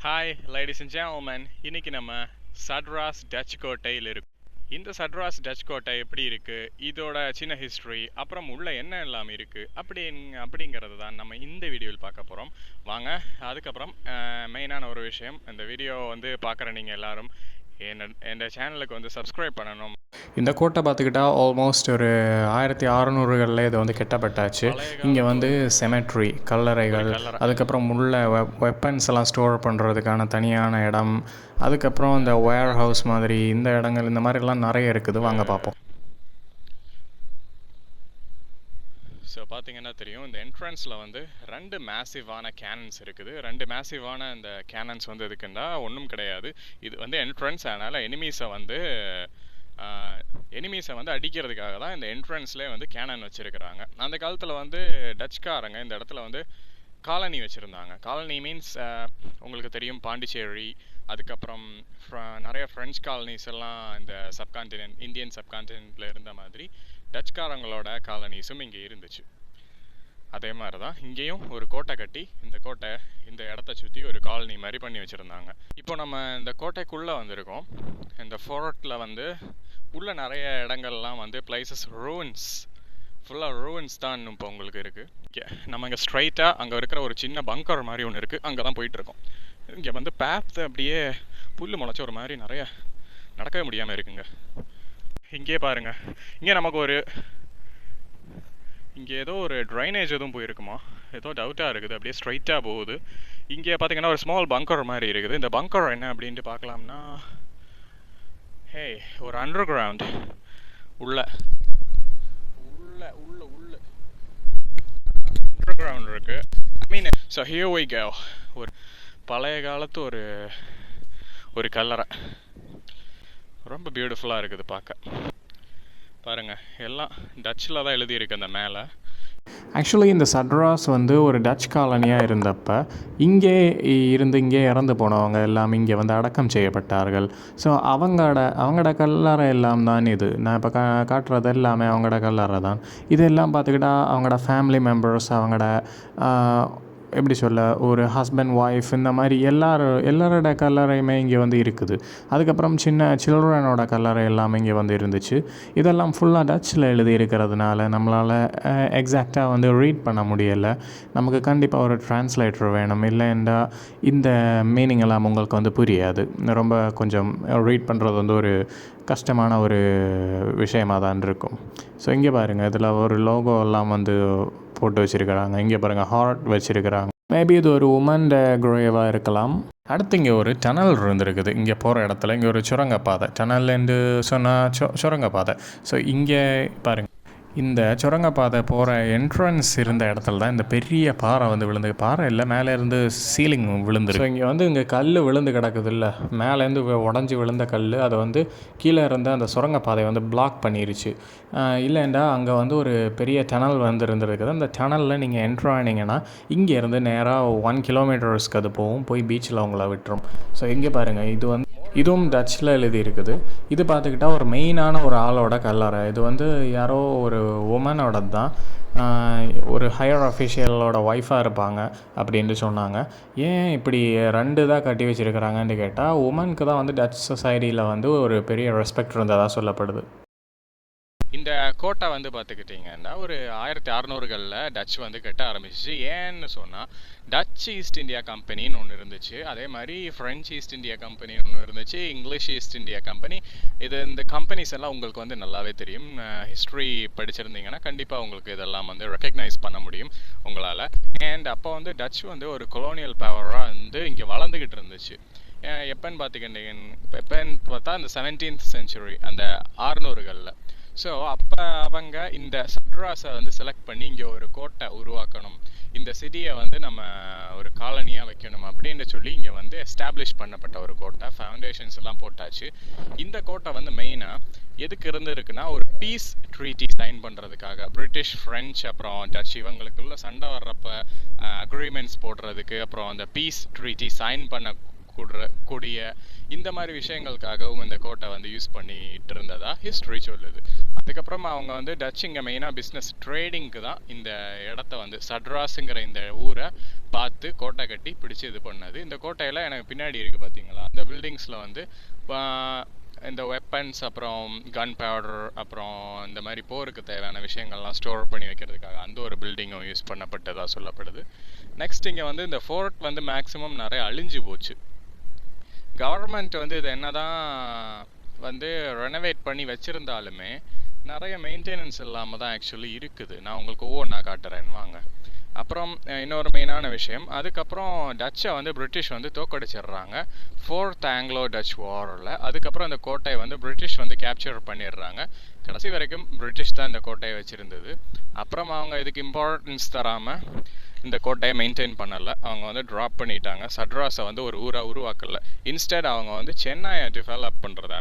Hi ladies and gentlemen, இன்னைக்கு நம்ம Sadras touch கோட்டையில் இருக்கோம். இந்த சட்ராஸ் டச் கோட்டை எப்படி இருக்குது, இதோட சின்ன ஹிஸ்ட்ரி, அப்புறம் உள்ள என்ன எல்லாம் இருக்குது அப்படிங்கிறது தான் நம்ம இந்த வீடியோவில் பார்க்க போகிறோம். வாங்க. அதுக்கப்புறம் மெயினான ஒரு விஷயம், இந்த வீடியோ வந்து பார்க்குற நீங்கள் எல்லோரும் என் சேனலுக்கு வந்து சப்ஸ்கிரைப் பண்ணணும். இந்த கோட்டை பார்த்துக்கிட்டா ஆல்மோஸ்ட் ஒரு 1600களில் இது வந்து கட்டப்பட்டாச்சு. இங்கே வந்து செமெட்ரி கல்லறைகள், அதுக்கப்புறம் உள்ள வெப்பன்ஸ் எல்லாம் ஸ்டோர் பண்ணுறதுக்கான தனியான இடம், அதுக்கப்புறம் இந்த வேர் ஹவுஸ் மாதிரி இந்த இடங்கள் இந்த மாதிரிலாம் நிறைய இருக்குது. வாங்க பார்ப்போம். ஸோ பார்த்தீங்கன்னா தெரியும், இந்த என்ட்ரன்ஸில் வந்து 2 மேசிவான கேனன்ஸ் இருக்குது. 2 மேசிவான இந்த கேனன்ஸ் வந்து எதுக்குன்னா ஒன்றும் கிடையாது, இது வந்து என்ட்ரன்ஸ். அதனால் எனிமீஸை வந்து அடிக்கிறதுக்காக தான் இந்த என்ட்ரன்ஸ்லேயே வந்து கேனன் வச்சுருக்கிறாங்க. அந்த காலத்தில் வந்து டச்காரங்க இந்த இடத்துல வந்து காலனி வச்சுருந்தாங்க. காலனி மீன்ஸ் உங்களுக்கு தெரியும், பாண்டிச்சேரி, அதுக்கப்புறம் நிறைய ஃப்ரெஞ்ச் காலனிஸ் எல்லாம் இந்த சப்கான்டினென்ட், இந்தியன் சப்கான்டினென்ட்டில் இருந்த மாதிரி டச்காரங்களோட காலனிஸும் இங்கே இருந்துச்சு. அதே மாதிரி தான் இங்கேயும் ஒரு கோட்டை கட்டி இந்த இடத்த சுற்றி ஒரு காலனி மாதிரி பண்ணி வச்சுருந்தாங்க. இப்போ நம்ம இந்த கோட்டைக்குள்ளே வந்திருக்கோம். இந்த ஃபோர்ட்டில் வந்து உள்ள நிறைய இடங்கள்லாம் வந்து பிளேசஸ் ரூயின்ஸ், ஃபுல்லாக ரூயின்ஸ் தான் இப்போ உங்களுக்கு இருக்குது. நம்ம இங்கே ஸ்ட்ரைட்டாக அங்கே இருக்கிற ஒரு சின்ன பங்கர் மாதிரி ஒன்று இருக்குது, அங்கே தான் போயிட்டுருக்கோம். இங்கே வந்து பேத் அப்படியே புல் முளைச்ச ஒரு மாதிரி நிறைய நடக்கவே முடியாமல் இருக்குங்க. இங்கே பாருங்கள், இங்கே ஏதோ ஒரு ட்ரைனேஜ் எதுவும் போயிருக்குமா, ஏதோ டவுட்டாக இருக்குது. அப்படியே ஸ்ட்ரைட்டாக போகுது. இங்கே பார்த்தீங்கன்னா ஒரு ஸ்மால் பங்கர் மாதிரி இருக்குது. இந்த பங்கர் என்ன அப்படின்ட்டு பார்க்கலாம்னா, ஒரு அண்டர் கிரவுண்ட் உள்ள அண்டர் கிரவுண்ட் இருக்கு. So here we go. ஒரு பழைய காலத்து ஒரு கல்லறை, ரொம்ப பியூட்டிஃபுல்லாக இருக்குது பார்க்க. பாருங்கள், எல்லாம் டச்சில் தான் எழுதியிருக்கு அந்த மேலே. ஆக்சுவலி இந்த சட்ராஸ் வந்து ஒரு டச் காலனியாக இருந்தப்போ இங்கே இறந்து போனவங்க எல்லாம் இங்கே வந்து அடக்கம் செய்யப்பட்டார்கள். ஸோ அவங்களோட கல்லறை எல்லாம் தான் இது. நான் இப்போ காட்டுறது எல்லாமே அவங்களோட கல்லறை தான். இதெல்லாம் பார்த்துக்கிட்டா அவங்களோட ஃபேமிலி மெம்பர்ஸ், அவங்களோட எப்படி சொல்ல, ஒரு ஹஸ்பண்ட் ஒய்ஃப், இந்த மாதிரி எல்லாரோட கல்லறையுமே இங்கே வந்து இருக்குது. அதுக்கப்புறம் சின்ன சில்ட்ரனோட கல்லறை எல்லாமே இங்கே வந்து இருந்துச்சு. இதெல்லாம் ஃபுல்லாக டச்சில் எழுதி இருக்கிறதுனால நம்மளால் எக்ஸாக்டாக வந்து ரீட் பண்ண முடியலை. நமக்கு கண்டிப்பாக ஒரு டிரான்ஸ்லேட்டர் வேணும், இல்லைண்டா இந்த மீனிங் எல்லாம் உங்களுக்கு வந்து புரியாது. ரொம்ப கொஞ்சம் ரீட் பண்ணுறது வந்து ஒரு கஷ்டமான ஒரு விஷயமாக தான் இருக்கும். ஸோ இங்கே பாருங்கள், இதில் ஒரு லோகோ எல்லாம் வந்து போட்டு வச்சுருக்கிறாங்க. இங்கே பாருங்கள், ஹார்ட் வச்சுருக்கிறாங்க. மேபி இது ஒரு உமன்ட கிரேவாக இருக்கலாம். அடுத்து இங்கே ஒரு டனல் இருந்துருக்குது. இங்கே போகிற இடத்துல இங்கே ஒரு சுரங்கப்பாதை, டனல்லேருந்து சொன்னால் சுரங்கப்பாதை. ஸோ இங்கே பாருங்கள், இந்த சுரங்கப்பாதை போகிற என்ட்ரன்ஸ் இருந்த இடத்துல தான் இந்த பெரிய பாறை வந்து விழுந்து, பாறை இல்லை, மேலே இருந்து சீலிங் விழுந்துருக்கு. ஸோ இங்கே கல் விழுந்து கிடக்குது இல்லை, மேலேருந்து உடஞ்சி விழுந்த கல், அதை வந்து கீழே இருந்த அந்த சுரங்கப்பாதை வந்து பிளாக் பண்ணிருச்சு. இல்லைண்டா அங்கே வந்து ஒரு பெரிய டனல் வந்து இருந்துருக்குது. அந்த டனலில் நீங்கள் என்ட்ரு ஆனீங்கன்னா இங்கேருந்து நேராக 1 கிலோமீட்டர்ஸ்க்கு அது போய் பீச்சில் உங்களை விட்டுரும். ஸோ இங்கே பாருங்கள், இதுவும் டச்சில் எழுதி இருக்குது. இது பார்த்துக்கிட்டா ஒரு மெயினான ஒரு ஆளோட கல்லறை. இது வந்து யாரோ ஒரு உமனோட தான், ஒரு ஹையர் அஃபிஷியலோட ஒய்ஃபாக இருப்பாங்க அப்படின்ட்டு சொன்னாங்க. ஏன் இப்படி 2 தான் கட்டி வச்சுருக்கிறாங்கன்னு கேட்டால், உமனுக்கு தான் வந்து டச் சொசைட்டியில் வந்து ஒரு பெரிய ரெஸ்பெக்ட் இருந்ததாக சொல்லப்படுது. இந்த கோட்டை வந்து பார்த்துக்கிட்டிங்கன்னா ஒரு 1600களில் டச் வந்து கட்ட ஆரம்பிச்சிச்சு. ஏன்னு சொன்னால், டச் ஈஸ்ட் இந்தியா கம்பெனின்னு ஒன்று இருந்துச்சு, அதே மாதிரி ஃப்ரெஞ்ச் ஈஸ்ட் இந்தியா கம்பெனின்னு ஒன்று இருந்துச்சு, இங்கிலீஷ் ஈஸ்ட் இந்தியா கம்பெனி. இந்த கம்பெனிஸ் எல்லாம் உங்களுக்கு வந்து நல்லாவே தெரியும். ஹிஸ்ட்ரி படிச்சிருந்தீங்கன்னா கண்டிப்பாக உங்களுக்கு இதெல்லாம் வந்து ரெக்கக்னைஸ் பண்ண முடியும் உங்களால். அண்ட் அப்போ வந்து டச் வந்து ஒரு கொலோனியல் பவராக வந்து இங்கே வளர்ந்துக்கிட்டு இருந்துச்சு. எப்போன்னு பார்த்தா இந்த 17th century, அந்த 600களில். ஸோ அப்போ அவங்க இந்த சட்ராஸை வந்து செலக்ட் பண்ணி இங்கே ஒரு கோட்டை உருவாக்கணும், இந்த சிட்டியை வந்து நம்ம ஒரு காலனியாக வைக்கணும் அப்படின்னு சொல்லி இங்கே வந்து எஸ்டாப்ளிஷ் பண்ணப்பட்ட ஒரு கோட்டை. ஃபவுண்டேஷன்ஸ் எல்லாம் போட்டாச்சு. இந்த கோட்டை வந்து மெயினாக எதுக்கு இருந்துருக்குன்னா, ஒரு பீஸ் ட்ரீட்டி சைன் பண்ணுறதுக்காக. பிரிட்டிஷ், ஃப்ரெஞ்ச், அப்புறம் டச் இவங்களுக்குள்ள சண்டை வர்றப்ப அக்ரிமெண்ட்ஸ் போடுறதுக்கு, அப்புறம் அந்த பீஸ் ட்ரீட்டி சைன் பண்ண கூடிய இந்த மாதிரி விஷயங்களுக்காகவும் இந்த கோட்டை வந்து யூஸ் பண்ணிட்டு இருந்ததா ஹிஸ்ட்ரி சொல்லுது. அதுக்கப்புறமா அவங்க வந்து டச் இங்கே மெயினாக பிஸ்னஸ் ட்ரேடிங்க்கு தான் இந்த இடத்த வந்து சட்ராஸுங்கிற இந்த ஊரை பார்த்து கோட்டை கட்டி பிடிச்சி இது பண்ணது. இந்த கோட்டையில் எனக்கு பின்னாடி இருக்குது பார்த்தீங்களா, அந்த பில்டிங்ஸில் வந்து இந்த வெப்பன்ஸ், அப்புறம் கன் பவுடர், அப்புறம் இந்த மாதிரி போருக்கு தேவையான விஷயங்கள்லாம் ஸ்டோர் பண்ணி வைக்கிறதுக்காக அந்த ஒரு பில்டிங்கும் யூஸ் பண்ணப்பட்டதாக சொல்லப்படுது. நெக்ஸ்ட் இங்கே வந்து இந்த ஃபோர்ட் வந்து மேக்ஸிமம் நிறைய அழிஞ்சு போச்சு. கவர்மெண்ட் வந்து இதை என்னதான் வந்து ரெனோவேட் பண்ணி வச்சுருந்தாலுமே நிறைய மெயின்டெனன்ஸ் இல்லாமல் தான் ஆக்சுவலி இருக்குது. நான் உங்களுக்கு ஒவ்வொன்றா காட்டுறேன் வாங்க. அப்புறம் இன்னொரு மெயினான விஷயம், அதுக்கப்புறம் டச்சை வந்து பிரிட்டிஷ் வந்து தோக்கடிச்சிடுறாங்க 4th ஆங்கிலோ டச் வாரில். அதுக்கப்புறம் அந்த கோட்டையை வந்து பிரிட்டிஷ் வந்து கேப்சர் பண்ணிடுறாங்க. கடைசி வரைக்கும் பிரிட்டிஷ் தான் இந்த கோட்டையை வச்சுருந்தது. அப்புறம் அவங்க இதுக்கு இம்பார்ட்டன்ஸ் தராமல் இந்த கோட்டையை மெயின்டைன் பண்ணலை, அவங்க வந்து ட்ராப் பண்ணிட்டாங்க. சட்ராஸை வந்து ஒரு ஊராக உருவாக்கலை. இன்ஸ்டெட் அவங்க வந்து சென்னையை டெவலப் பண்ணுறது,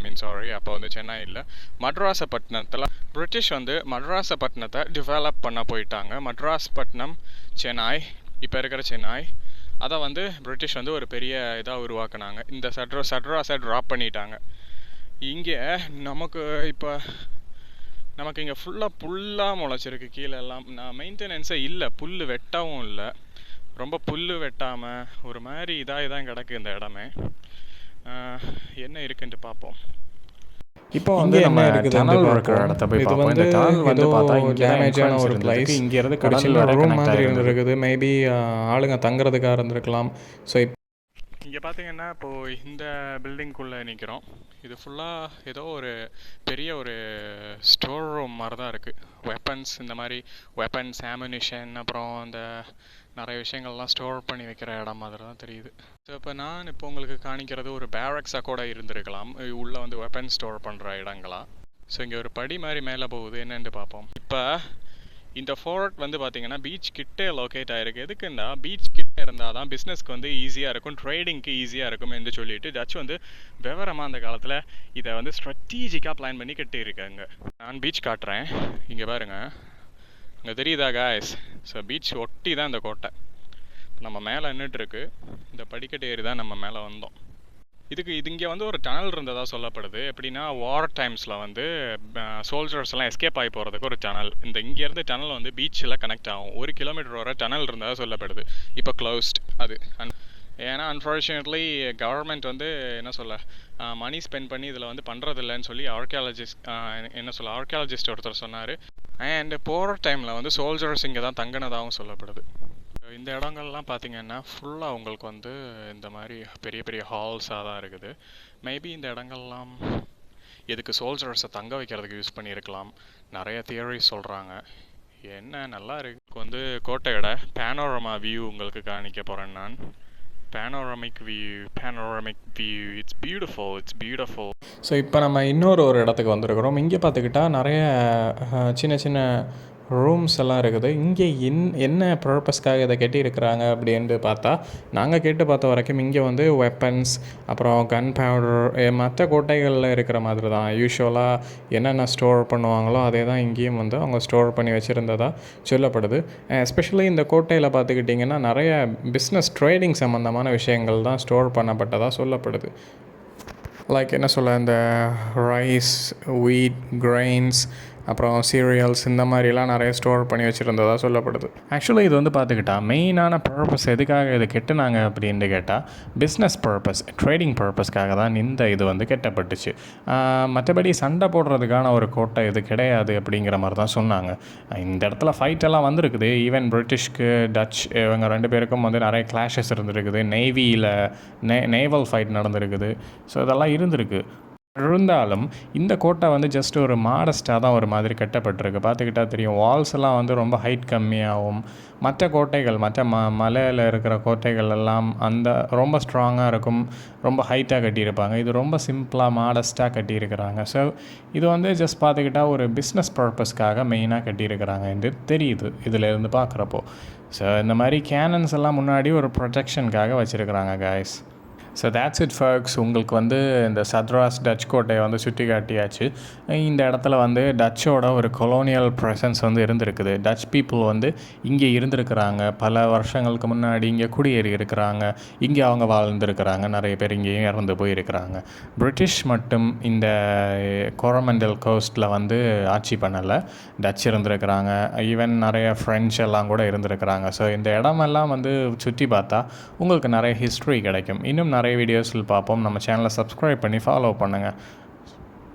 அப்போ வந்து சென்னை இல்லை, மட்ராஸப்பட்டினத்தில் பிரிட்டிஷ் வந்து மட்ராஸப்பட்டினத்தை டெவலப் பண்ண போயிட்டாங்க. மட்ராஸ்பட்டினம் சென்னை, இப்போ இருக்கிற சென்னை, அதை வந்து பிரிட்டிஷ் வந்து ஒரு பெரிய இதாக உருவாக்குனாங்க. இந்த சட்ராஸை ட்ராப் பண்ணிட்டாங்க. இங்கே நமக்கு இங்கே ஃபுல்லாக முளைச்சிருக்கு கீழே எல்லாம். மெயின்டெனன்ஸே இல்லை, புல் வெட்டவும் இல்லை, ரொம்ப புல் வெட்டாமல் ஒரு மாதிரி இதாக கிடக்கு இந்த இடமே. என்ன இருக்குன்ட்டு பார்ப்போம். இப்போ வந்து நம்ம டனல் இருக்கிற இடத்த போய் பார்ப்போம். இந்த டனல் வந்து பார்த்தா இங்கே டேமேஜான ஒரு பிளேஸ், இங்கே இருந்து கடல் வரை ரூம் மாதிரி இருந்திருக்குது. மேபி ஆளுங்க தங்குறதுக்காக இருந்திருக்கலாம். ஸோ இங்கே பார்த்தீங்கன்னா இப்போது இந்த பில்டிங்குள்ளே நிற்கிறோம். இது ஃபுல்லாக ஏதோ ஒரு பெரிய ஒரு ஸ்டோர் ரூம் மாதிரி தான் இருக்குது. வெப்பன்ஸ், இந்த மாதிரி வெப்பன்ஸ், ஆமுனிஷன், அப்புறம் இந்த நிறைய விஷயங்கள்லாம் ஸ்டோர் பண்ணி வைக்கிற இடம் மாதிரி தான் தெரியுது. ஸோ இப்போ நான் இப்போ உங்களுக்கு காணிக்கிறது ஒரு பேரக்ஸாக கூட இருந்திருக்கலாம், உள்ளே வந்து வெப்பன் ஸ்டோர் பண்ணுற இடங்களா. ஸோ இங்கே ஒரு படி மாதிரி மேலே போகுது, என்னென்னு பார்ப்போம். இப்போ இந்த ஃபோர்ட் வந்து பார்த்தீங்கன்னா பீச் கிட்டே லொக்கேட் ஆகிருக்கு. எதுக்குன்னா பீச் கிட்டே இருந்தால் தான் பிஸ்னஸ்க்கு வந்து ஈஸியாக இருக்கும், ட்ரேடிங்க்கு ஈஸியாக இருக்கும் என்று சொல்லிட்டு டச் வந்து விவரமாக அந்த காலத்தில் இதை வந்து ஸ்ட்ராட்டஜிக்காக பிளான் பண்ணி கட்டியிருக்காங்க. நான் பீச் காட்டுறேன், இங்கே பாருங்கள், இங்கே தெரியுதா காய்ஸ்? ஸோ பீச் ஒட்டி தான் இந்த கோட்டை. நம்ம மேலே நின்றுட்டுருக்கு, இந்த படிக்கட்டு ஏறி தான் நம்ம மேலே வந்தோம். இது இங்கே வந்து ஒரு டனல் இருந்ததாக சொல்லப்படுது. எப்படின்னா வார் டைம்ஸில் வந்து சோல்ஜர்ஸ்லாம் எஸ்கேப் ஆகி போகிறதுக்கு ஒரு டனல், இங்கேருந்து டனல் வந்து பீச்சில் கனெக்ட் ஆகும். 1 கிலோமீட்டர் வர டனல் இருந்ததாக சொல்லப்படுது. இப்போ க்ளோஸ்ட் அது. ஏன்னா அன்ஃபார்ச்சுனேட்லி கவர்மெண்ட் வந்து என்ன சொல்ல மணி ஸ்பெண்ட் பண்ணி இதில் வந்து பண்ணுறதில்லன்னு சொல்லி ஆர்கியாலஜிஸ்ட் ஒருத்தர் சொன்னார். அண்ட் போகிற டைமில் வந்து சோல்ஜர்ஸ் இங்கே தான் தங்கினதாகவும் சொல்லப்படுது. இந்த இடங்கள்லாம் பார்த்தீங்கன்னா ஃபுல்லாக உங்களுக்கு வந்து இந்த மாதிரி பெரிய பெரிய ஹால்ஸாக தான் இருக்குது. மேபி இந்த இடங்கள்லாம் எதுக்கு சோல்ஜர்ஸை தங்க வைக்கிறதுக்கு யூஸ் பண்ணியிருக்கலாம். நிறைய தியரிஸ் சொல்கிறாங்க. என்ன நல்லா இருக்கு வந்து கோட்டையோட பேனோரமா வியூ உங்களுக்கு காணிக்க போகிறேன் நான். panoramic view, it's beautiful. So இப்போ நம்ம இன்னொரு இடத்துக்கு வந்திருக்கிறோம். இங்கே பார்த்துக்கிட்டா நிறைய சின்ன சின்ன ரூம்ஸ் எல்லாம் இருக்குது. இங்கே என்ன பர்பஸ்க்காக இதை கட்டியிருக்கிறாங்க அப்படின்ட்டு பார்த்தா, நாங்கள் கேட்டு பார்த்த வரைக்கும் இங்கே வந்து வெப்பன்ஸ், அப்புறம் கன் பவுடர், மற்ற கோட்டைகளில் இருக்கிற மாதிரி தான் யூஸ்வலாக என்னென்ன ஸ்டோர் பண்ணுவாங்களோ அதே தான் இங்கேயும் வந்து அவங்க ஸ்டோர் பண்ணி வச்சுருந்ததாக சொல்லப்படுது. எஸ்பெஷலி இந்த கோட்டையில் பார்த்துக்கிட்டிங்கன்னா நிறைய பிஸ்னஸ் ட்ரேடிங் சம்மந்தமான விஷயங்கள் தான் ஸ்டோர் பண்ணப்பட்டதாக சொல்லப்படுது. லைக் என்ன சொல்ல, இந்த ரைஸ், வீட், கிரெயின்ஸ், அப்புறம் சீரியல்ஸ், இந்த மாதிரிலாம் நிறைய ஸ்டோர் பண்ணி வச்சுருந்ததாக சொல்லப்படுது. ஆக்சுவலி இது வந்து பார்த்துக்கிட்டா மெயினான பர்பஸ் எதுக்காக இதை கெட்டுனாங்க அப்படின்ட்டு கேட்டால் பிஸ்னஸ் பர்பஸ், ட்ரேடிங் பர்பஸ்க்காக தான் இந்த இது வந்து கெட்டப்பட்டுச்சு. மற்றபடி சண்டை போடுறதுக்கான ஒரு கோட்டை இது கிடையாது அப்படிங்கிற மாதிரி தான் சொன்னாங்க. இந்த இடத்துல ஃபைட்டெல்லாம் வந்திருக்குது. ஈவன் பிரிட்டிஷ்க்கு டச் இவங்க 2 பேருக்கும் வந்து நிறைய கிளாஷஸ் இருந்திருக்குது. நேவியில் நேவல் ஃபைட் நடந்திருக்குது. ஸோ இதெல்லாம் இருந்திருக்கு. இருந்தாலும் இந்த கோட்டை வந்து ஜஸ்ட் ஒரு மாடஸ்ட்டாக தான் ஒரு மாதிரி கட்டப்பட்டிருக்கு. பார்த்துக்கிட்டா தெரியும், வால்ஸ் எல்லாம் வந்து ரொம்ப ஹைட் கம்மியாகவும், மற்ற கோட்டைகள், மற்ற மலையில் இருக்கிற கோட்டைகள் எல்லாம் அந்த ரொம்ப ஸ்ட்ராங்காக இருக்கும், ரொம்ப ஹைட்டாக கட்டியிருப்பாங்க. இது ரொம்ப சிம்பிளாக மாடஸ்ட்டாக கட்டியிருக்கிறாங்க. ஸோ இது வந்து ஜஸ்ட் பார்த்துக்கிட்டா ஒரு பிஸ்னஸ் பர்பஸ்க்காக மெயினாக கட்டியிருக்கிறாங்க என்று தெரியுது இதிலேருந்து பார்க்குறப்போ. ஸோ இந்த மாதிரி கேனன்ஸ் எல்லாம் முன்னாடி ஒரு ப்ரொடெக்ஷனுக்காக வச்சுருக்கிறாங்க guys. So that's it folks. உங்களுக்கு வந்து இந்த சத்ராஸ் டச் கோட்டையை வந்து சுற்றி காட்டியாச்சு. இந்த இடத்துல வந்து டச்சோட ஒரு கொலோனியல் ப்ரெசன்ஸ் வந்து இருந்திருக்குது. டச் பீப்புள் வந்து இங்கே இருந்திருக்கிறாங்க, பல வருஷங்களுக்கு முன்னாடி இங்கே குடியேறி இருக்கிறாங்க, இங்கே அவங்க வாழ்ந்துருக்கிறாங்க, நிறைய பேர் இங்கேயும் இறந்து போயிருக்கிறாங்க. பிரிட்டிஷ் மட்டும் இந்த கோரமண்டல் கோஸ்ட்டில் வந்து ஆட்சி பண்ணலை, டச் இருந்திருக்கிறாங்க, ஈவன் நிறைய ஃப்ரெஞ்ச் எல்லாம் கூட இருந்திருக்கிறாங்க. ஸோ இந்த இடமெல்லாம் வந்து சுற்றி பார்த்தா உங்களுக்கு நிறைய ஹிஸ்ட்ரி கிடைக்கும். இன்னும் நிறைய வீடியோஸில் பார்ப்போம். நம்ம சேனலை சப்ஸ்கிரைப் பண்ணி ஃபாலோ பண்ணுங்கள்.